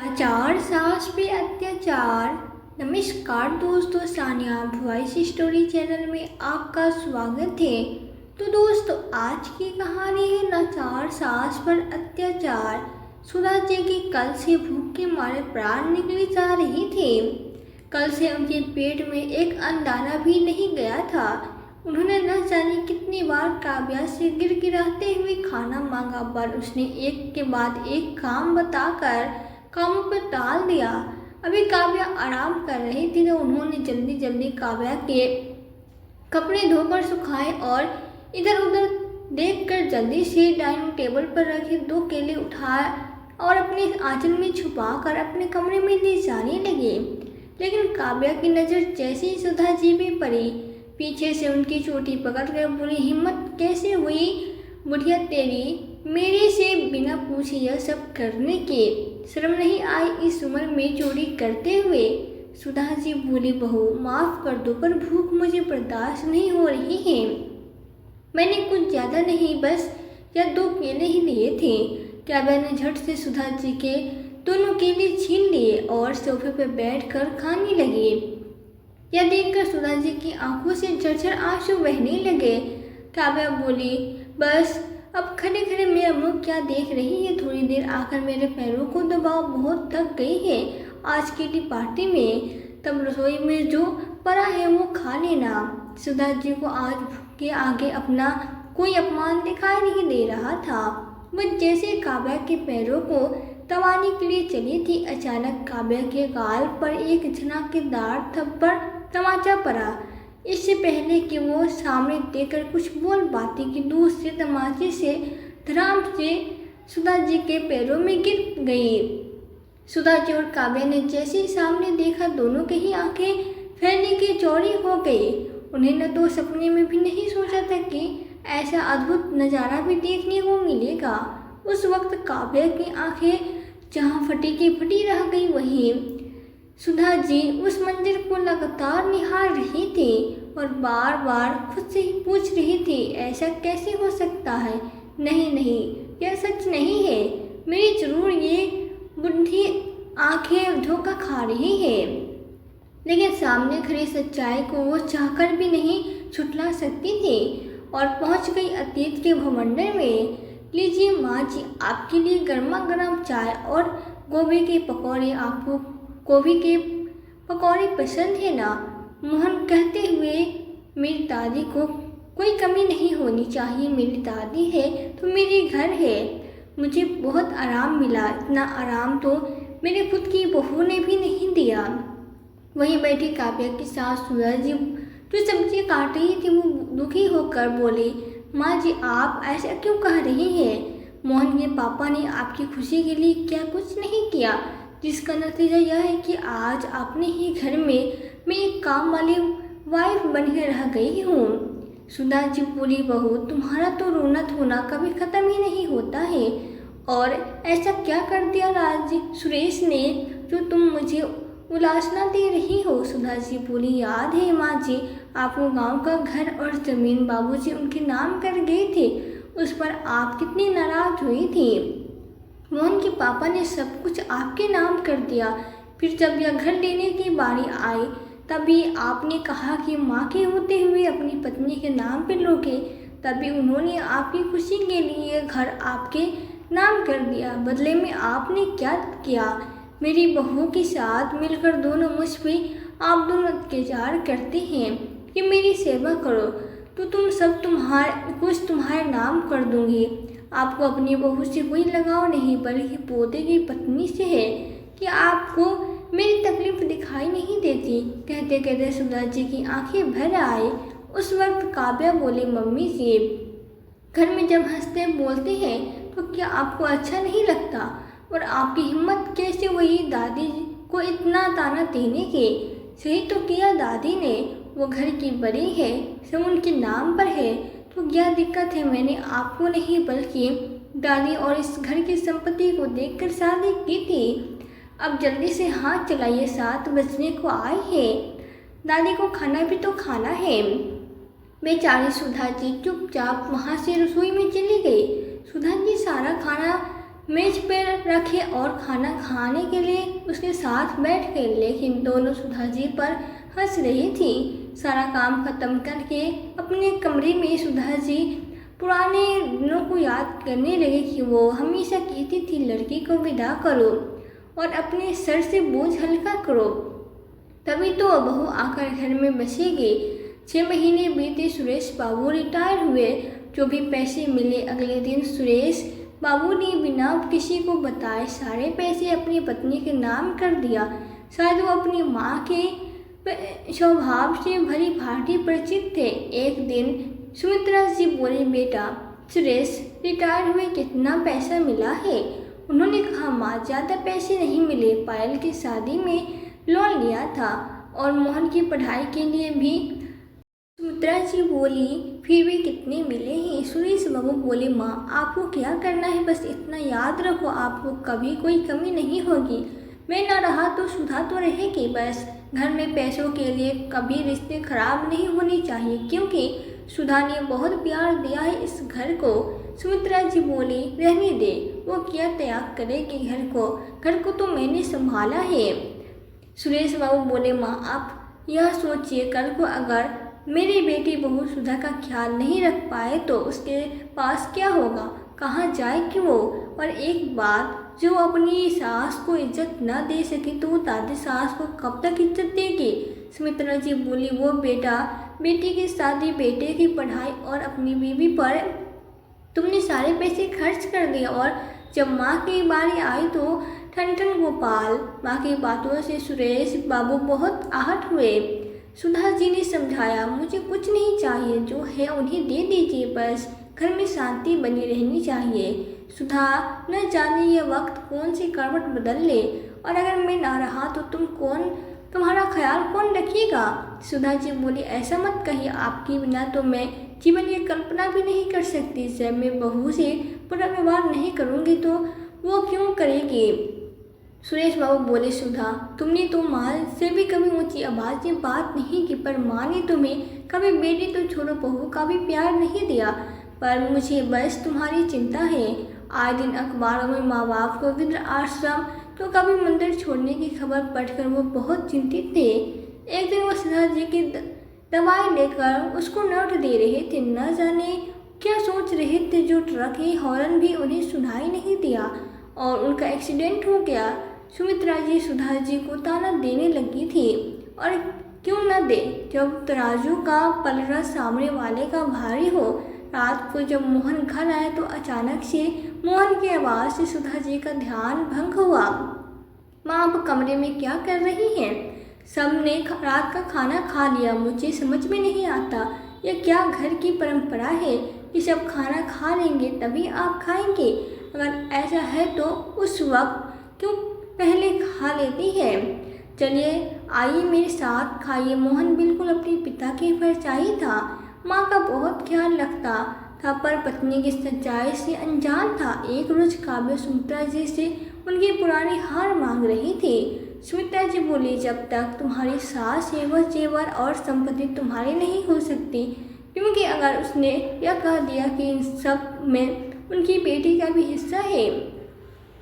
अत्याचार सास पे अत्याचार। नमस्कार दोस्तों, सानिया वॉइस स्टोरी चैनल में आपका स्वागत है। तो दोस्तों, आज की कहानी है लाचार सास पर अत्याचार। सुधा जी की कल से भूख के मारे प्राण निकले जा रहे थे। कल से उनके पेट में एक अंदाना भी नहीं गया था। उन्होंने न जाने कितनी बार काव्या से गिड़गिड़ाते हुए खाना मांगा, पर उसने एक के बाद एक काम बताकर कामों पर टाल दिया। अभी काव्या आराम कर रही थी तो उन्होंने जल्दी जल्दी काव्या के कपड़े धोकर सुखाए और इधर उधर देखकर जल्दी से डाइनिंग टेबल पर रखे 2 केले उठाए और अपने आंचल में छुपाकर अपने कमरे में ले जाने लगे। लेकिन काव्या की नज़र जैसे ही सुधा जी पे पड़ी, पीछे से उनकी चोटी पकड़कर बोली, हिम्मत कैसे हुई बुढ़िया तेरी मेरे से बिना पूछे यह सब करने की? शर्म नहीं आई इस उम्र में चोरी करते हुए? सुधा जी बोली, बहू माफ़ कर दो, पर भूख मुझे बर्दाश्त नहीं हो रही है। मैंने कुछ ज़्यादा नहीं, बस यह 2 केले ही लिए थे। काव्या ने झट से सुधा जी के दोनों केले छीन लिए और सोफे पर बैठकर खाने लगी। यह देखकर सुधा जी की आंखों से झरझर आंसू बहने लगे। काव्या बोली, बस अब खड़े खड़े मेरा मुंह क्या देख रही है? थोड़ी देर आकर मेरे पैरों को दबाओ, बहुत थक गई है आज की टी पार्टी में। तब रसोई में जो पड़ा है वो खा लेना। सुधा जी को आज के आगे अपना कोई अपमान दिखाई नहीं दे रहा था। वो जैसे काव्या के पैरों को दबाने के लिए चली थी, अचानक काव्या के गाल पर एक झनाकेदार थप्पड़ तमाचा पड़ा। इससे पहले कि वो सामने देखकर कुछ बोल पाती कि दूसरे तमाचे से धड़ाम से सुधा जी के पैरों में गिर गई। सुधा जी और काव्या ने जैसे ही सामने देखा, दोनों की ही आंखें फैलने की चौड़ी हो गई। उन्हें न तो सपने में भी नहीं सोचा था कि ऐसा अद्भुत नज़ारा भी देखने को मिलेगा। उस वक्त काव्या की आंखें जहाँ फटी की फटी रह गई, वहीं सुधा जी उस मंदिर को लगातार निहार रही थी और बार बार खुद से ही पूछ रही थी, ऐसा कैसे हो सकता है? नहीं नहीं, यह सच नहीं है। मेरी जरूर ये बुढ़ी आंखें धोखा खा रही है। लेकिन सामने खड़ी सच्चाई को वो चाहकर भी नहीं छुटला सकती थी और पहुंच गई अतीत के भवंडर में। लीजिए माँ जी, आपके लिए गर्मा गर्म चाय और गोभी के पकौड़े। आपको गोभी के पकौड़े पसंद है ना? मोहन कहते हुए, मेरी दादी को कोई कमी नहीं होनी चाहिए। मेरी दादी है तो मेरे घर है। मुझे बहुत आराम मिला, इतना आराम तो मेरे खुद की बहू ने भी नहीं दिया। वहीं बैठी काव्या की सास सुधा जी जो सब्जी काट रही थी, वो दुखी होकर बोली, माँ जी आप ऐसा क्यों कह रही हैं? मोहन के पापा ने आपकी खुशी के लिए क्या कुछ नहीं किया, जिसका नतीजा यह है कि आज अपने ही घर में मैं एक काम वाली वाइफ बनकर रह गई हूँ। सुधा जी बोली, बहू तुम्हारा तो रोना धोना कभी ख़त्म ही नहीं होता है। और ऐसा क्या कर दिया राज सुरेश ने जो तुम मुझे उलासना दे रही हो? सुधा जी बोली, याद है माँ जी, आपको गांव का घर और ज़मीन बाबूजी उनके नाम कर गए थे, उस पर आप कितनी नाराज़ हुई थी। मोहन के पापा ने सब कुछ आपके नाम कर दिया। फिर जब यह घर लेने की बारी आई, तभी आपने कहा कि माँ के होते हुए अपनी पत्नी के नाम पर लोगे। तभी उन्होंने आपकी खुशी के लिए घर आपके नाम कर दिया। बदले में आपने क्या किया? मेरी बहू के साथ मिलकर दोनों मुझ पर आप दोनों अत्याचार करते हैं कि मेरी सेवा करो तो कुछ तुम्हारे नाम कर दूंगी। आपको अपनी बहू से कोई लगाव नहीं, बल्कि पोते की पत्नी से है कि आपको मेरी तकलीफ दिखाई नहीं देती। कहते कहते सुधा जी की आंखें भर आई। उस वक्त काव्या बोली, मम्मी जी घर में जब हंसते बोलते हैं तो क्या आपको अच्छा नहीं लगता? और आपकी हिम्मत कैसे हुई दादी को इतना ताना देने की? सही तो किया दादी ने, वो घर की बड़ी है, सब उनके नाम पर है, तो क्या दिक्कत है? मैंने आपको नहीं बल्कि दादी और इस घर की संपत्ति को देखकर शादी की थी। अब जल्दी से हाथ चलाइए, 7 बजने को आए हैं। दादी को खाना भी तो खाना है। बेचारी सुधा जी चुपचाप वहाँ से रसोई में चली गई। सुधा जी सारा खाना मेज पर रखे और खाना खाने के लिए उसके साथ बैठ गए, लेकिन दोनों सुधा जी पर हंस रही थी। सारा काम खत्म करके अपने कमरे में सुधा जी पुराने दिनों को याद करने लगे कि वो हमेशा कहती थी लड़की को विदा करो और अपने सर से बोझ हल्का करो, तभी तो बहू आकर घर में बसेगी। 6 महीने बीते, सुरेश बाबू रिटायर हुए। जो भी पैसे मिले अगले दिन सुरेश बाबू ने बिना किसी को बताए सारे पैसे अपनी पत्नी के नाम कर दिया। शायद वो अपनी माँ के स्वभाव से भली भांति परिचित थे। एक दिन सुमित्रा जी बोले, बेटा सुरेश रिटायर हुए, कितना पैसा मिला है? उन्होंने कहा, माँ ज़्यादा पैसे नहीं मिले, पायल की शादी में लोन लिया था और मोहन की पढ़ाई के लिए भी। सुमित्रा जी बोली, फिर भी कितने मिले हैं? सुरेश बाबू बोले, माँ आपको क्या करना है, बस इतना याद रखो, आपको कभी कोई कमी नहीं होगी। मैं ना रहा तो सुधा तो रहेगी। बस घर में पैसों के लिए कभी रिश्ते खराब नहीं होने चाहिए, क्योंकि सुधा ने बहुत प्यार दिया है इस घर को। सुमित्रा जी बोली, रहने दे, वो क्या त्याग करेगी घर को तो मैंने संभाला है। सुरेश बाबू बोले, माँ आप यह सोचिए, कल को अगर मेरी बेटी बहू सुधा का ख्याल नहीं रख पाए तो उसके पास क्या होगा, कहाँ जाएगी वो? और एक बात, जो अपनी सास को इज्जत न दे सकी तो वो दादी सास को कब तक इज्जत देगी? सुमित्रा जी बोली, वो बेटी की शादी, बेटे की पढ़ाई और अपनी बीवी पर तुमने सारे पैसे खर्च कर दिए, और जब माँ की बारी आई तो ठन ठन गोपाल। माँ की बातों से सुरेश बाबू बहुत आहत हुए। सुधा जी ने समझाया, मुझे कुछ नहीं चाहिए, जो है उन्हें दे दीजिए, बस घर में शांति बनी रहनी चाहिए। सुधा, न जाने ये वक्त कौन सी करवट बदल ले, और अगर मैं ना रहा तो तुम्हारा ख्याल कौन रखेगा? सुधा जी बोली, ऐसा मत कहिए, आपके बिना तो मैं जीवन की कल्पना भी नहीं कर सकती। जब मैं बहू से बुरा व्यवहार नहीं करूँगी तो वो क्यों करेगी? सुरेश बाबू बोले, सुधा तुमने तो माँ से भी कभी ऊंची आवाज़ में बात नहीं की, पर माँ ने तुम्हें कभी बेटी तो छोड़ो बहू का भी प्यार नहीं दिया। पर मुझे बस तुम्हारी चिंता है। आए दिन अखबारों में माँ बाप को वृद्ध आश्रम तो कभी मंदिर छोड़ने की खबर पढ़कर वो बहुत चिंतित थे। एक दिन वो सुधा जी की दवाई लेकर उसको नोट दे रहे थे, न जाने क्या सोच रहे थे, जो ट्रक की हॉर्न भी उन्हें सुनाई नहीं दिया और उनका एक्सीडेंट हो गया। सुमित्रा जी सुधा जी को ताना देने लगी थी, और क्यों न दे, जब तराजू का पलड़ा सामने वाले का भारी हो। रात को जब मोहन घर आए तो अचानक से मोहन की आवाज़ से सुधा जी का ध्यान भंग हुआ। माँ आप कमरे में क्या कर रही हैं? सबने रात का खाना खा लिया, मुझे समझ में नहीं आता यह क्या घर की परंपरा है कि सब खाना खा लेंगे तभी आप खाएंगे? अगर ऐसा है तो उस वक्त क्यों पहले खा लेती है? चलिए आइए मेरे साथ खाइए। मोहन बिल्कुल अपने पिता की परछाई था। माँ का बहुत ख्याल रखता था, पर पत्नी की सच्चाई से अनजान था। एक रोज काव्य सुमित्रा जी से उनकी पुरानी हार मांग रही थी। सुमित्रा जी बोली, जब तक तुम्हारी सास है वह जेवर और संपत्ति तुम्हारी नहीं हो सकती, क्योंकि अगर उसने यह कह दिया कि इन सब में उनकी बेटी का भी हिस्सा है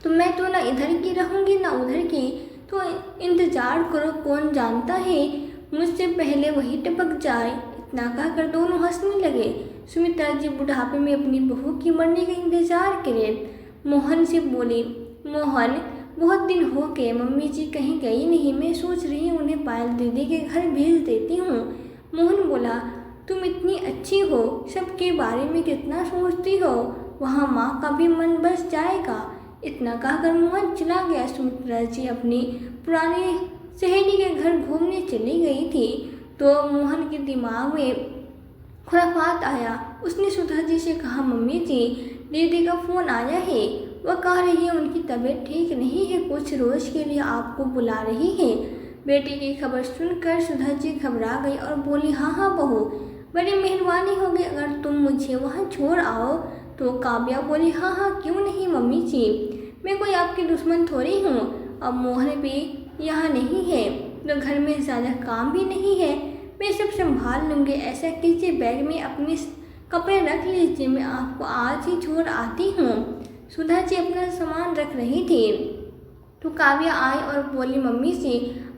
तो मैं तो ना इधर की रहूँगी ना उधर की। तो इंतजार करो, कौन जानता है मुझसे पहले वही टपक जाए। इतना कहकर दोनों हंसने लगे। सुमित्रा जी बुढ़ापे में अपनी बहू की मरने का इंतजार करें। मोहन से बोली, मोहन बहुत दिन हो गए, मम्मी जी कहीं गई नहीं, मैं सोच रही हूँ उन्हें पायल दीदी के घर भेज देती हूँ। मोहन बोला, तुम इतनी अच्छी हो, सबके बारे में कितना सोचती हो, वहाँ माँ का भी मन बस जाएगा। इतना कहकर मोहन चला गया। सुमित्रा जी अपनी पुरानी सहेली के घर घूमने चली गई थी तो मोहन के दिमाग में खुराफात आया। उसने सुधा जी से कहा, मम्मी जी दीदी का फ़ोन आया है, वह कह रही है उनकी तबीयत ठीक नहीं है, कुछ रोज़ के लिए आपको बुला रही है। बेटी की खबर सुनकर सुधा जी घबरा गई और बोली, हाँ हाँ बहू, बड़ी मेहरबानी होगी अगर तुम मुझे वहाँ छोड़ आओ। तो काव्या बोली, हाँ हाँ क्यों नहीं मम्मी जी, मैं कोई आपकी दुश्मन थोड़ी हूँ। अब मोहन भी यहाँ नहीं है तो घर में ज़्यादा काम भी नहीं है, मैं सब संभाल लूँगी। ऐसा कीजिए, बैग में अपने कपड़े रख लीजिए, मैं आपको आज ही छोड़ आती हूँ। सुधा जी अपना सामान रख रही थी तो काव्या आई और बोली मम्मी से,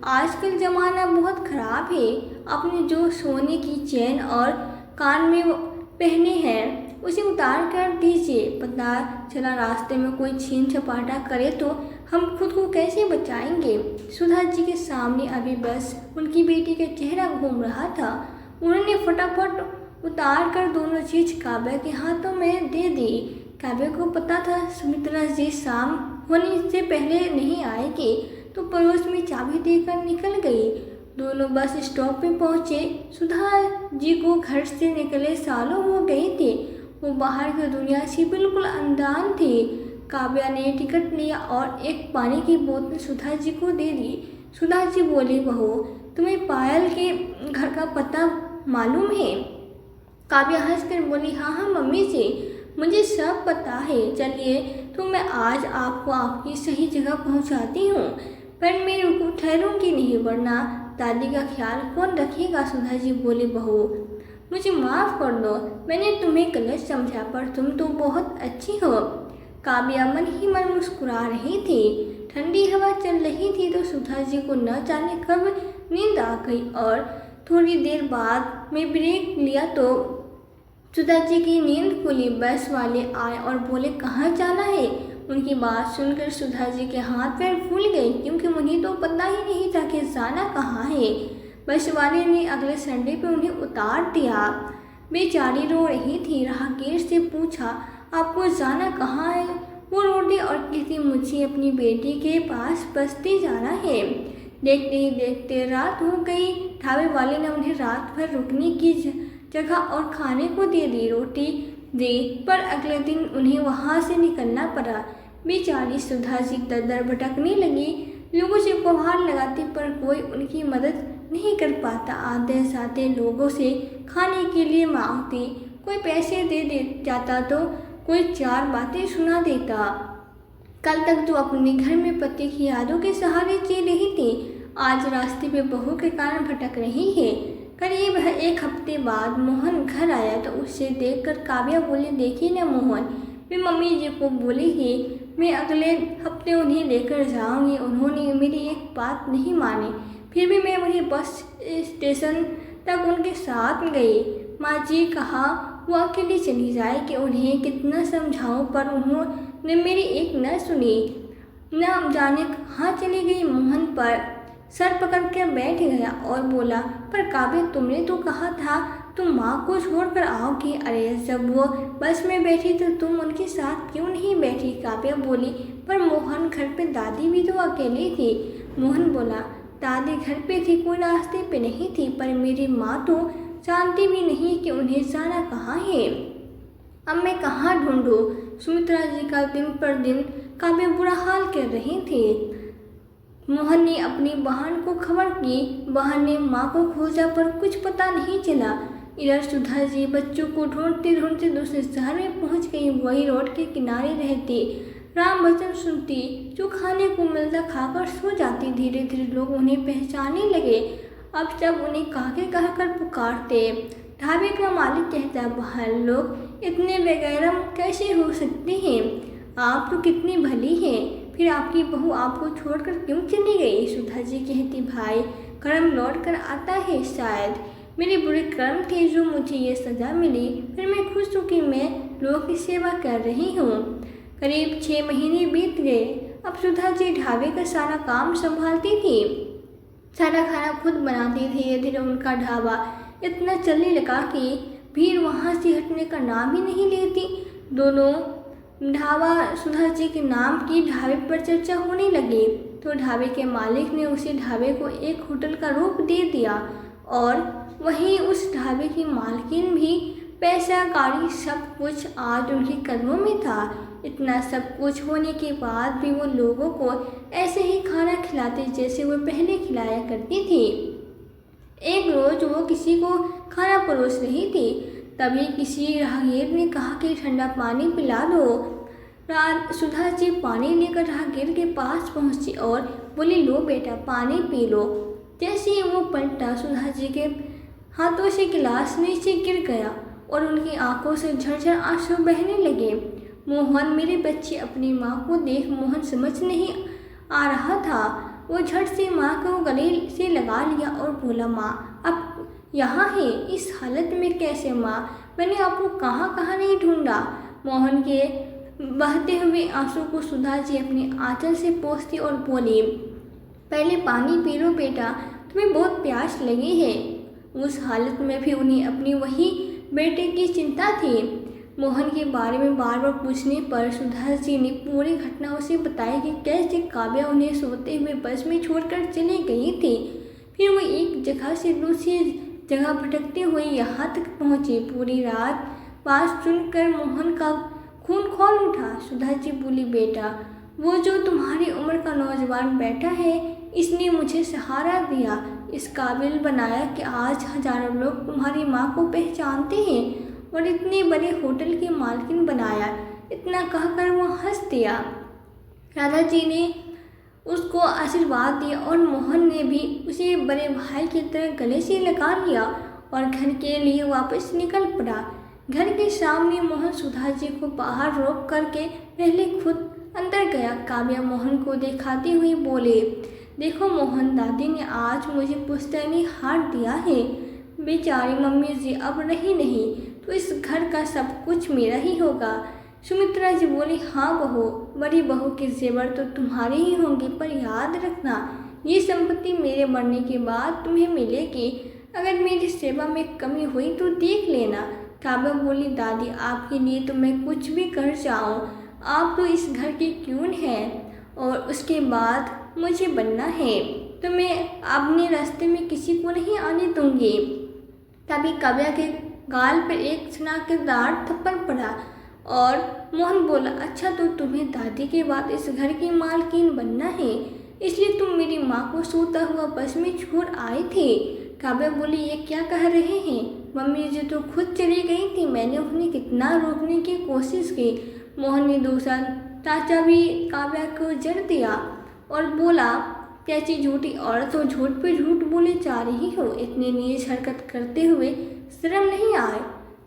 आजकल ज़माना बहुत ख़राब है। आपने जो सोने की चेन और कान में पहने हैं उसे उतार कर दीजिए। पता चला रास्ते में कोई छीन झपाटा करे तो हम खुद को कैसे बचाएंगे। सुधा जी के सामने अभी बस उनकी बेटी का चेहरा घूम रहा था। उन्होंने फटाफट उतार कर दोनों चीज़ काव्या के हाथों में दे दी। काव्या को पता था सुमित्रा जी शाम होने से पहले नहीं आएगी तो पड़ोस में चाबी देकर निकल गई। दोनों बस स्टॉप पे पहुंचे। सुधा जी को घर से निकले सालों हो गए थे। वो बाहर की दुनिया से बिल्कुल अनजान थी। काव्या ने टिकट लिया और एक पानी की बोतल सुधा जी को दे दी। सुधा जी बोली, बहू तुम्हें पायल के घर का पता मालूम है? काव्या हंसकर बोली, हाँ हाँ मम्मी जी, मुझे सब पता है। चलिए तो मैं आज आपको आपकी सही जगह पहुंचाती हूँ, पर मैं ठहरूंगी नहीं वरना दादी का ख्याल कौन रखेगा। सुधा जी बोली, बहू मुझे माफ़ कर दो, मैंने तुम्हें गलत समझा, पर तुम तो बहुत अच्छी हो। काव्या मन ही मन मुस्कुरा रही थी। ठंडी हवा चल रही थी तो सुधा जी को न जाने कब नींद आ गई और थोड़ी देर बाद में ब्रेक लिया तो सुधा जी की नींद खुली। बस वाले आए और बोले, कहाँ जाना है? उनकी बात सुनकर सुधा जी के हाथ पैर फूल गए, क्योंकि उन्हें तो पता ही नहीं था कि जाना कहाँ है। बस वाले ने अगले संडे पे उन्हें उतार दिया। बेचारी रो रही थी। राहगीर से पूछा, आपको जाना कहाँ है? वो रो दी और कहती, मुझे अपनी बेटी के पास बस्ती जाना है। देखते ही देखते रात हो गई। ढाबे वाले ने उन्हें रात भर रुकने की जगह और खाने को दे दी, रोटी दी, पर अगले दिन उन्हें वहाँ से निकलना पड़ा। बेचारी सुधा जी दर भटकने लगी। लोगों से गुहार लगाती पर कोई उनकी मदद नहीं कर पाता। आते जाते लोगों से खाने के लिए मांगती, कोई पैसे दे जाता तो कोई चार बातें सुना देता। कल तक तो अपने घर में पति की यादों के सहारे जी रही थी, आज रास्ते पे बहू के कारण भटक रही है। करीब एक हफ्ते बाद मोहन घर आया तो उसे देखकर काव्या बोली, देखिए ना मोहन, मैं मम्मी जी को बोली कि मैं अगले हफ्ते उन्हें लेकर जाऊंगी। उन्होंने मेरी एक बात नहीं मानी, फिर भी मैं उन्हें बस स्टेशन तक उनके साथ गई। माँ जी कहा वो अकेली चली जाए कि उन्हें कितना समझाऊं, पर उन्होंने मेरी एक न सुनी। न जाने कहाँ चली गई। मोहन पर सर पकड़ कर बैठ गया और बोला, पर काव्य तुमने तो कहा था तुम माँ को छोड़कर आओगी। अरे जब वो बस में बैठी तो तुम उनके साथ क्यों नहीं बैठी? काव्या बोली, पर मोहन घर पे दादी भी तो अकेली थी। मोहन बोला, दादी घर पे थी, कोई रास्ते पे नहीं थी, पर मेरी माँ तो जानती भी नहीं कि उन्हें जाना कहाँ है। अब मैं कहाँ ढूंढूं? सुमित्रा जी का दिन पर दिन काव्य बुरा हाल कर रही थी। मोहन ने अपनी बहन को खबर की। बहन ने माँ को खोजा पर कुछ पता नहीं चला। इधर सुधा जी बच्चों को ढूंढते ढूंढते दूसरे शहर में पहुंच गई। वही रोड के किनारे रहती, राम भजन सुनती, जो खाने को मिलता खाकर सो जाती। धीरे धीरे लोग उन्हें पहचानने लगे। अब जब उन्हें काके कहकर पुकारते। ढाबे का मालिक कहता, बहन लोग इतने बेगैरम कैसे हो सकते हैं? आप तो कितनी भली हैं, फिर आपकी बहू आपको छोड़कर क्यों चली गई? सुधा जी कहती, भाई कर्म लौट कर आता है, शायद मेरे बुरे कर्म थे जो मुझे ये सज़ा मिली। फिर मैं खुश हूँ कि मैं लोगों की सेवा कर रही हूँ। करीब 6 महीने बीत गए। अब सुधा जी ढाबे का सारा काम संभालती थी, सारा खाना खुद बनाती। धीरे धीरे उनका ढाबा इतना चलने लगा कि भीड़ वहाँ से हटने का नाम ही नहीं लेती। दोनों ढाबा सुधा जी के नाम की ढाबे पर चर्चा होने लगी तो ढाबे के मालिक ने उसे ढाबे को एक होटल का रूप दे दिया और वहीं उस ढाबे की मालकिन भी। पैसा गाड़ी सब कुछ आज उनके कदमों में था। इतना सब कुछ होने के बाद भी वो लोगों को ऐसे ही खाना खिलाती जैसे वो पहले खिलाया करती थी। एक रोज़ वो किसी को खाना परोस रही थी, तभी किसी राहगीर ने कहा कि ठंडा पानी पिला दो। सुधा जी पानी लेकर राहगीर के पास पहुंची और बोली, लो बेटा पानी पी लो। जैसे ही वो पलटा, सुधा जी के हाथों से गिलास नीचे गिर गया और उनकी आंखों से झरझर आंसू बहने लगे। मोहन, मेरे बच्चे, अपनी माँ को देख मोहन समझ नहीं आ रहा था। वो झट से माँ को गले से लगा लिया और बोला, माँ आप यहाँ है, इस हालत में कैसे माँ? मैंने आपको कहाँ कहाँ नहीं ढूंढा। मोहन के बहते हुए आंसू को सुधा जी अपने आंचल से पोंछती और बोली, पहले पानी पी लो बेटा, तुम्हें बहुत प्यास लगी है। उस हालत में भी उन्हें अपनी वही बेटे की चिंता थी। मोहन के बारे में बार बार पूछने पर सुधा जी ने पूरी घटना उसे बताई कि कैसे काव्या उन्हें सोते हुए बस में छोड़कर चली गई थी। फिर वो एक जगह से दूसरी जगह भटकते हुए यहाँ तक पहुँचे। पूरी रात बात सुनकर मोहन का खून खौल उठा। सुधा जी बोली, बेटा वो जो तुम्हारी उम्र का नौजवान बैठा है, इसने मुझे सहारा दिया, इस काबिल बनाया कि आज हजारों लोग तुम्हारी माँ को पहचानते हैं और इतने बड़े होटल की मालकिन बनाया। इतना कहकर वो हंस दिया। राधा जी ने उसको आशीर्वाद दिया और मोहन ने भी उसे बड़े भाई की तरह गले से लगा लिया और घर के लिए वापस निकल पड़ा। घर के सामने मोहन सुधा जी को बाहर रोक करके पहले खुद अंदर गया। काव्या मोहन को दिखाते हुए बोले, देखो मोहन, दादी ने आज मुझे पुश्तैनी हार दिया है। बेचारी मम्मी जी अब रही नहीं तो इस घर का सब कुछ मेरा ही होगा। सुमित्रा जी बोली, हाँ बहू, बड़ी बहू के जेवर तो तुम्हारे ही होंगे, पर याद रखना ये संपत्ति मेरे मरने के बाद तुम्हें मिलेगी। अगर मेरी सेवा में कमी हुई तो देख लेना। काव्या बोली, दादी आपके लिए तो मैं कुछ भी कर जाऊँ, आप तो इस घर की क्यून हैं और उसके बाद मुझे बनना है तो मैं अपने रास्ते में किसी को नहीं आने दूंगी। तभी काव्या के गाल पर एक सनाकेदार थप्पड़ पड़ा और मोहन बोला, अच्छा तो तुम्हें दादी के बाद इस घर की मालकिन बनना है, इसलिए तुम मेरी माँ को सोता हुआ बस में छोड़ आए थे। काव्या बोली, ये क्या कह रहे हैं? मम्मी जी तो खुद चली गई थी, मैंने उन्हें कितना रोकने की कोशिश की। मोहन ने दूसरा टाचा भी काव्या को जड़ दिया और बोला, कैसी झूठी औरत हो, झूठ पे झूठ बोले जा रही हो, इतनी नीच हरकत करते हुए शर्म नहीं आए।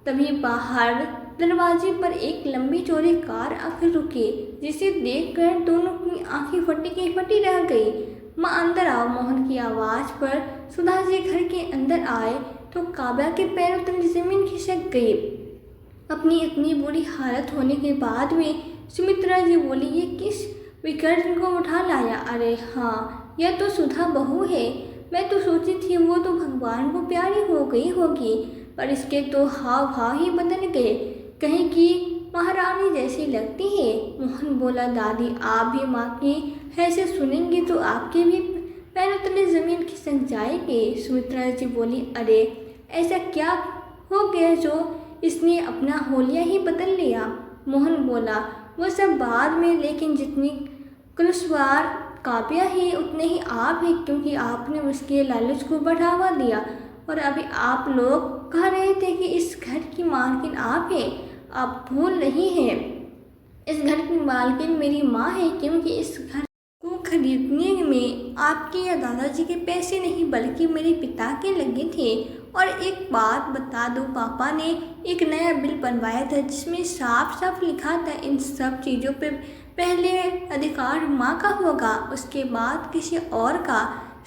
तभी बाहर दरवाजे पर एक लंबी चौड़ी कार आकर रुकी, जिसे देखकर दोनों की आंखें फटी की फटी रह गई। माँ अंदर आओ, मोहन की आवाज़ पर सुधा जी घर के अंदर आए तो काव्या के पैरों तले जमीन खिसक गई। अपनी इतनी बुरी हालत होने के बाद भी सुमित्रा जी बोली, ये किस विकर्ण को उठा लाया? अरे हाँ, यह तो सुधा बहू है। मैं तो सोची थी वो तो भगवान को प्यारी हो गई होगी, पर इसके तो हाव भाव ही बदल गए, कहीं की महारानी जैसी लगती है। मोहन बोला, दादी आप भी माँ की हैसियत सुनेंगी तो आपके भी पैरों तले जमीन खिसक जाएगी। सुमित्रा जी बोली, अरे ऐसा क्या हो गया जो इसने अपना होलिया ही बदल लिया? मोहन बोला, वो सब बाद में, लेकिन जितनी कुलस्वार काव्या है उतने ही आप हैं, क्योंकि आपने उसके लालच को बढ़ावा दिया। और अभी आप लोग कह रहे थे कि इस घर की मालकिन आप हैं, आप भूल रही हैं, इस घर की मालकिन मेरी माँ है, क्योंकि इस घर को खरीदने में आपके या दादाजी के पैसे नहीं बल्कि मेरे पिता के लगे थे। और एक बात बता दो, पापा ने एक नया बिल बनवाया था जिसमें साफ साफ लिखा था इन सब चीज़ों पे पहले अधिकार माँ का होगा, उसके बाद किसी और का।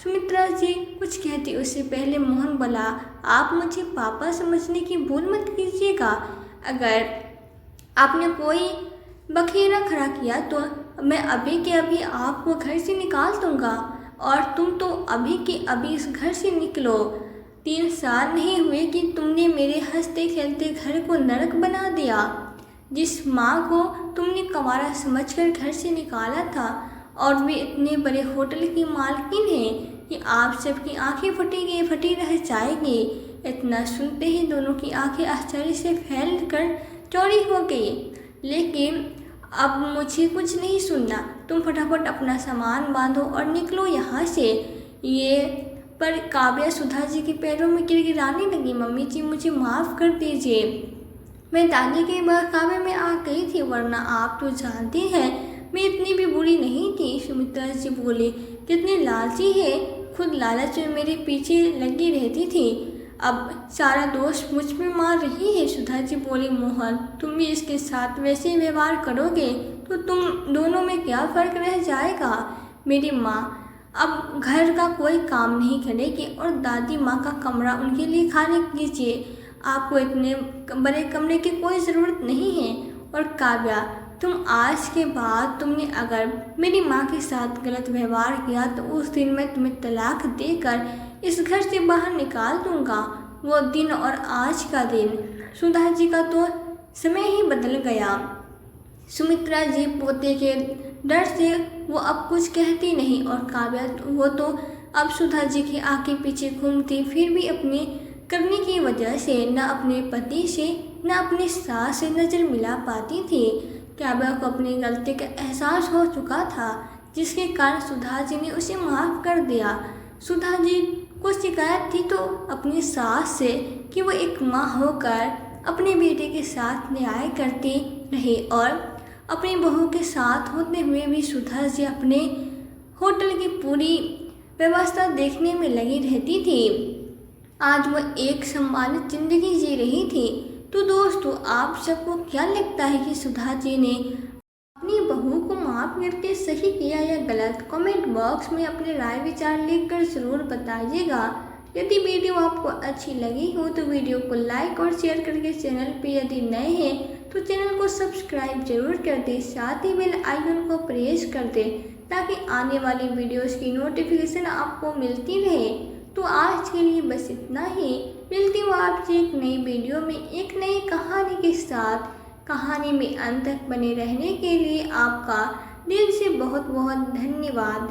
सुमित्रा जी कुछ कहती उससे पहले मोहन बोला, आप मुझे पापा समझने की भूल मत कीजिएगा। अगर आपने कोई बखेड़ा खड़ा किया तो मैं अभी के अभी आपको घर से निकाल दूंगा और तुम तो अभी के अभी इस घर से निकलो। 3 साल नहीं हुए कि तुमने मेरे हंसते खेलते घर को नरक बना दिया। जिस माँ को तुमने कंवारा समझकर घर से निकाला था और वे इतने बड़े होटल की मालकिन है कि आप सबकी आंखें फटी रह जाएंगी। इतना सुनते ही दोनों की आंखें आश्चर्य से फैल कर चौड़ी हो गई। लेकिन अब मुझे कुछ नहीं सुनना, तुम फटाफट अपना सामान बांधो और निकलो यहाँ से। ये पर काव्या सुधा जी के पैरों में गिड़गिड़ाने लगी, मम्मी जी मुझे माफ़ कर दीजिए, मैं दादी के बहकावे में आ गई थी, वरना आप तो जानती हैं मैं इतनी भी बुरी नहीं थी। सुमित्रा जी बोली, कितनी लालची है, खुद लालच में मेरे पीछे लगी रहती थी। अब सारा दोष मुझ पे मार रही है। सुधा जी बोली, मोहन तुम भी इसके साथ वैसे ही व्यवहार करोगे तो तुम दोनों में क्या फ़र्क रह जाएगा। मेरी माँ अब घर का कोई काम नहीं करेगी और दादी माँ का कमरा उनके लिए खाली कीजिए। आपको इतने बड़े कमरे की कोई ज़रूरत नहीं है। और काव्या, तुम आज के बाद तुमने अगर मेरी माँ के साथ गलत व्यवहार किया तो उस दिन मैं तुम्हें तलाक देकर इस घर से बाहर निकाल दूंगा। वो दिन और आज का दिन, सुधा जी का तो समय ही बदल गया। सुमित्रा जी पोते के डर से वो अब कुछ कहती नहीं और काव्या वो तो अब सुधा जी के आगे पीछे घूमती, फिर भी अपने करने की वजह से न अपने पति से न अपनी सास से नज़र मिला पाती थी। काव्या को अपनी गलती का एहसास हो चुका था, जिसके कारण सुधा जी ने उसे माफ़ कर दिया। सुधा जी को शिकायत थी तो अपनी सास से कि वो एक माँ होकर अपने बेटे के साथ न्याय करती रही और अपनी बहू के साथ होते हुए भी सुधा जी अपने होटल की पूरी व्यवस्था देखने में लगी रहती थी। आज वो एक सम्मानित जिंदगी जी रही थी। तो दोस्तों, आप सबको क्या लगता है कि सुधा जी ने अपनी बहू को माफ़ करके सही किया या गलत? कमेंट बॉक्स में अपने राय विचार लिखकर ज़रूर बताइएगा। यदि वीडियो आपको अच्छी लगी हो तो वीडियो को लाइक और शेयर करके चैनल पे यदि नए हैं तो चैनल को सब्सक्राइब जरूर कर दें, साथ ही बेल आइकन को प्रेस कर दें ताकि आने वाली वीडियोस की नोटिफिकेशन आपको मिलती रहे। तो आज के लिए बस इतना ही। मिलती हूँ आपसे एक नई वीडियो में एक नई कहानी के साथ। कहानी में अंत तक बने रहने के लिए आपका दिल से बहुत बहुत धन्यवाद।